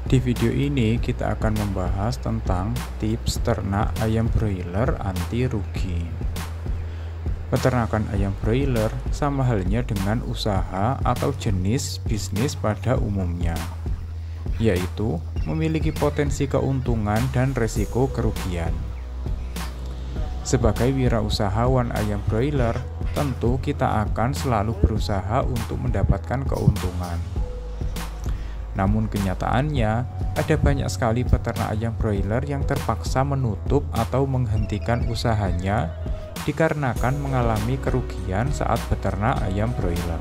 Di video ini kita akan membahas tentang tips ternak ayam broiler anti rugi. Peternakan ayam broiler sama halnya dengan usaha atau jenis bisnis pada umumnya, yaitu memiliki potensi keuntungan dan resiko kerugian. Sebagai wirausahawan ayam broiler, tentu kita akan selalu berusaha untuk mendapatkan keuntungan. Namun kenyataannya, ada banyak sekali peternak ayam broiler yang terpaksa menutup atau menghentikan usahanya dikarenakan mengalami kerugian saat beternak ayam broiler.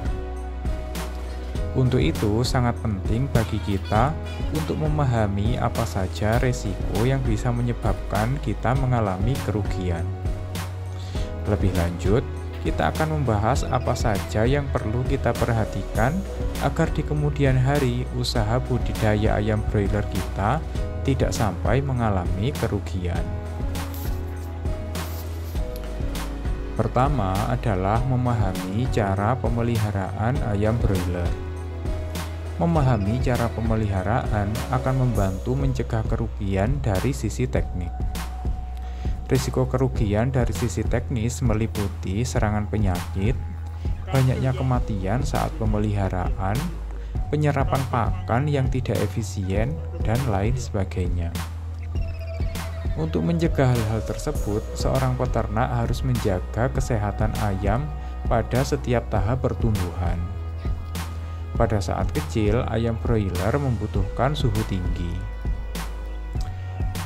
Untuk itu, sangat penting bagi kita untuk memahami apa saja resiko yang bisa menyebabkan kita mengalami kerugian. Lebih lanjut, kita akan membahas apa saja yang perlu kita perhatikan agar di kemudian hari usaha budidaya ayam broiler kita tidak sampai mengalami kerugian. Pertama adalah memahami cara pemeliharaan ayam broiler. Memahami cara pemeliharaan akan membantu mencegah kerugian dari sisi teknik. Risiko kerugian dari sisi teknis meliputi serangan penyakit, banyaknya kematian saat pemeliharaan, penyerapan pakan yang tidak efisien, dan lain sebagainya. Untuk mencegah hal-hal tersebut, seorang peternak harus menjaga kesehatan ayam pada setiap tahap pertumbuhan. Pada saat kecil, ayam broiler membutuhkan suhu tinggi.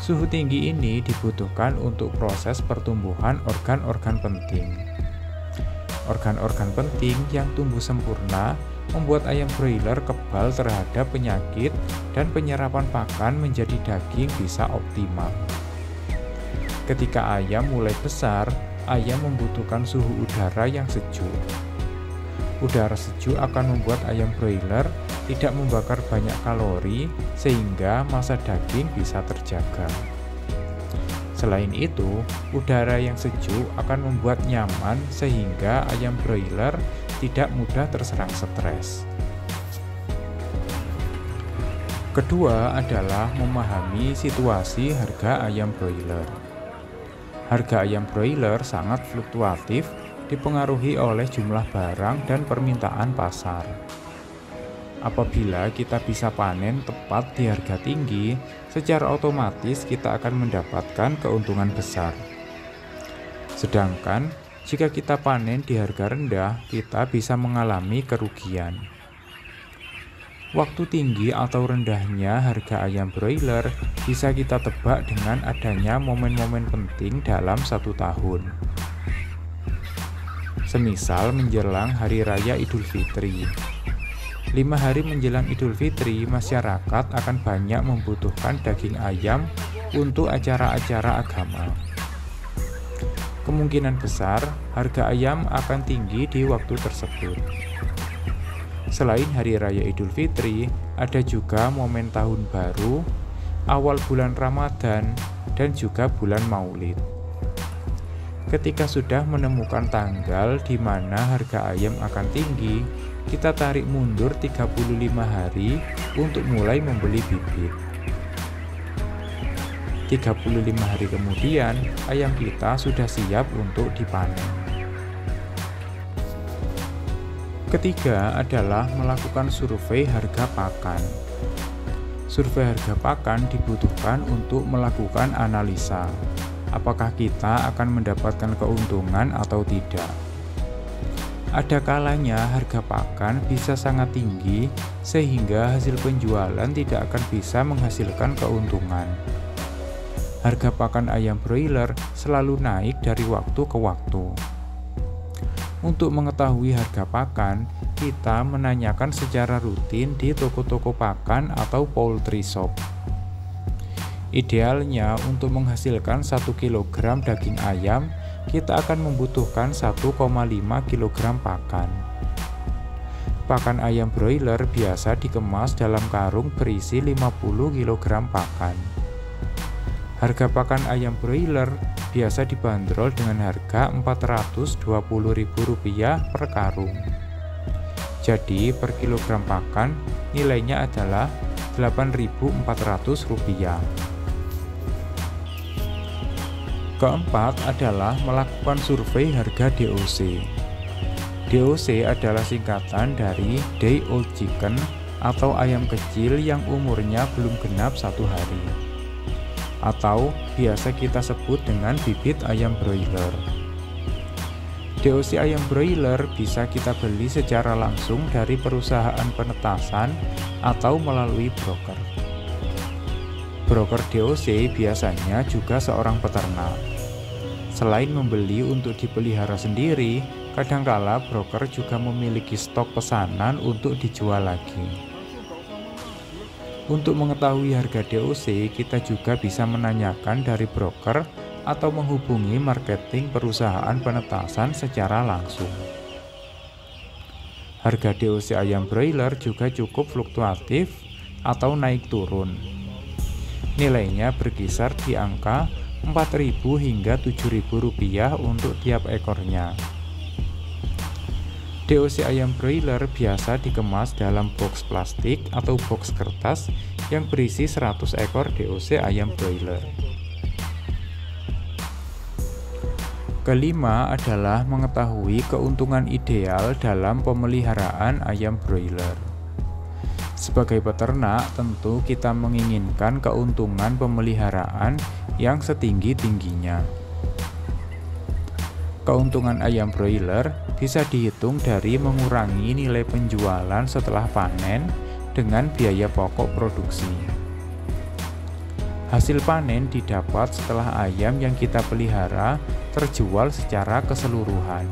Suhu tinggi ini dibutuhkan untuk proses pertumbuhan organ-organ penting. Organ-organ penting yang tumbuh sempurna membuat ayam broiler kebal terhadap penyakit dan penyerapan pakan menjadi daging bisa optimal. Ketika ayam mulai besar, ayam membutuhkan suhu udara yang sejuk. Udara sejuk akan membuat ayam broiler tidak membakar banyak kalori sehingga massa daging bisa terjaga. Selain itu, udara yang sejuk akan membuat nyaman sehingga ayam broiler tidak mudah terserang stres. Kedua adalah memahami situasi harga ayam broiler. Harga ayam broiler sangat fluktuatif, dipengaruhi oleh jumlah barang dan permintaan pasar. Apabila kita bisa panen tepat di harga tinggi, secara otomatis kita akan mendapatkan keuntungan besar. Sedangkan, jika kita panen di harga rendah, kita bisa mengalami kerugian. Waktu tinggi atau rendahnya harga ayam broiler bisa kita tebak dengan adanya momen-momen penting dalam satu tahun. Semisal menjelang Hari Raya Idul Fitri. 5 hari menjelang Idul Fitri, masyarakat akan banyak membutuhkan daging ayam untuk acara-acara agama. Kemungkinan besar, harga ayam akan tinggi di waktu tersebut. Selain Hari Raya Idul Fitri, ada juga momen Tahun Baru, awal bulan Ramadan, dan juga bulan Maulid. Ketika sudah menemukan tanggal di mana harga ayam akan tinggi, kita tarik mundur 35 hari untuk mulai membeli bibit. 35 hari kemudian, ayam kita sudah siap untuk dipanen. Ketiga adalah melakukan survei harga pakan. Survei harga pakan dibutuhkan untuk melakukan analisa. Apakah kita akan mendapatkan keuntungan atau tidak? Ada kalanya harga pakan bisa sangat tinggi sehingga hasil penjualan tidak akan bisa menghasilkan keuntungan. Harga pakan ayam broiler selalu naik dari waktu ke waktu. Untuk mengetahui harga pakan, kita menanyakan secara rutin di toko-toko pakan atau poultry shop. Idealnya untuk menghasilkan 1 kg daging ayam, kita akan membutuhkan 1,5 kg pakan. Pakan ayam broiler biasa dikemas dalam karung berisi 50 kg pakan. Harga pakan ayam broiler biasa dibanderol dengan harga Rp420.000 per karung. Jadi per kilogram pakan nilainya adalah Rp8.400. Keempat adalah melakukan survei harga DOC. DOC adalah singkatan dari Day Old Chicken atau ayam kecil yang umurnya belum genap 1 hari, atau biasa kita sebut dengan bibit ayam broiler. DOC ayam broiler bisa kita beli secara langsung dari perusahaan penetasan atau melalui broker. Broker DOC biasanya juga seorang peternak. Selain membeli untuk dipelihara sendiri, kadangkala broker juga memiliki stok pesanan untuk dijual lagi. Untuk mengetahui harga DOC, kita juga bisa menanyakan dari broker atau menghubungi marketing perusahaan penetasan secara langsung. Harga DOC ayam broiler juga cukup fluktuatif atau naik turun. Nilainya berkisar di angka Rp4.000 hingga Rp7.000 untuk tiap ekornya. DOC ayam broiler biasa dikemas dalam box plastik atau box kertas yang berisi 100 ekor DOC ayam broiler. Kelima adalah mengetahui keuntungan ideal dalam pemeliharaan ayam broiler. Sebagai peternak, tentu kita menginginkan keuntungan pemeliharaan yang setinggi-tingginya. Keuntungan ayam broiler bisa dihitung dari mengurangi nilai penjualan setelah panen dengan biaya pokok produksi. Hasil panen didapat setelah ayam yang kita pelihara terjual secara keseluruhan.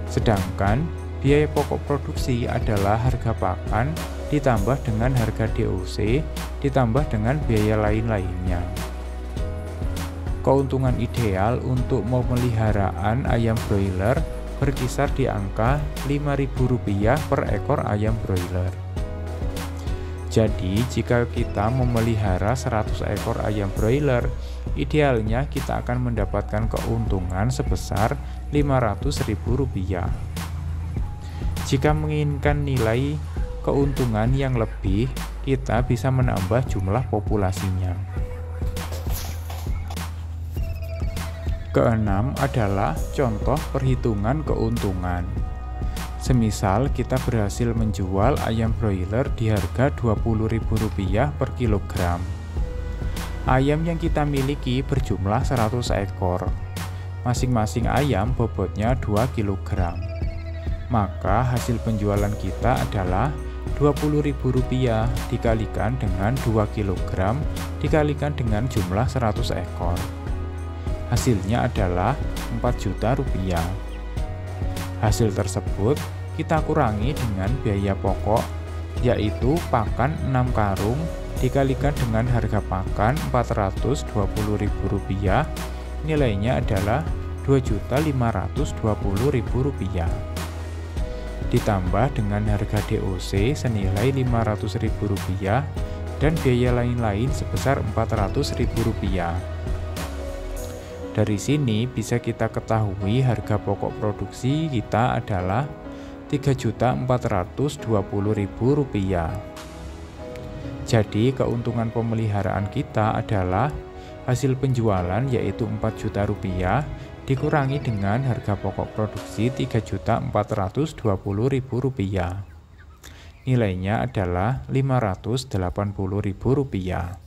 Sedangkan biaya pokok produksi adalah harga pakan ditambah dengan harga DOC ditambah dengan biaya lain-lainnya. Keuntungan ideal untuk pemeliharaan ayam broiler berkisar di angka Rp5.000 per ekor ayam broiler. Jadi, jika kita memelihara 100 ekor ayam broiler, idealnya kita akan mendapatkan keuntungan sebesar Rp500.000. Jika menginginkan nilai keuntungan yang lebih, kita bisa menambah jumlah populasinya. Keenam adalah contoh perhitungan keuntungan. Semisal kita berhasil menjual ayam broiler di harga Rp20.000 per kilogram. Ayam yang kita miliki berjumlah 100 ekor. Masing-masing ayam bobotnya 2 kg. Maka hasil penjualan kita adalah Rp20.000 dikalikan dengan 2 kg dikalikan dengan jumlah 100 ekor. Hasilnya adalah Rp4 juta. Hasil tersebut kita kurangi dengan biaya pokok, yaitu pakan 6 karung dikalikan dengan harga pakan Rp420.000, nilainya adalah Rp2.520.000. Ditambah dengan harga DOC senilai Rp500.000 dan biaya lain-lain sebesar Rp400.000. Dari sini bisa kita ketahui harga pokok produksi kita adalah Rp3.420.000. Jadi keuntungan pemeliharaan kita adalah hasil penjualan yaitu Rp4 juta dikurangi dengan harga pokok produksi Rp3.420.000. Nilainya adalah Rp580.000.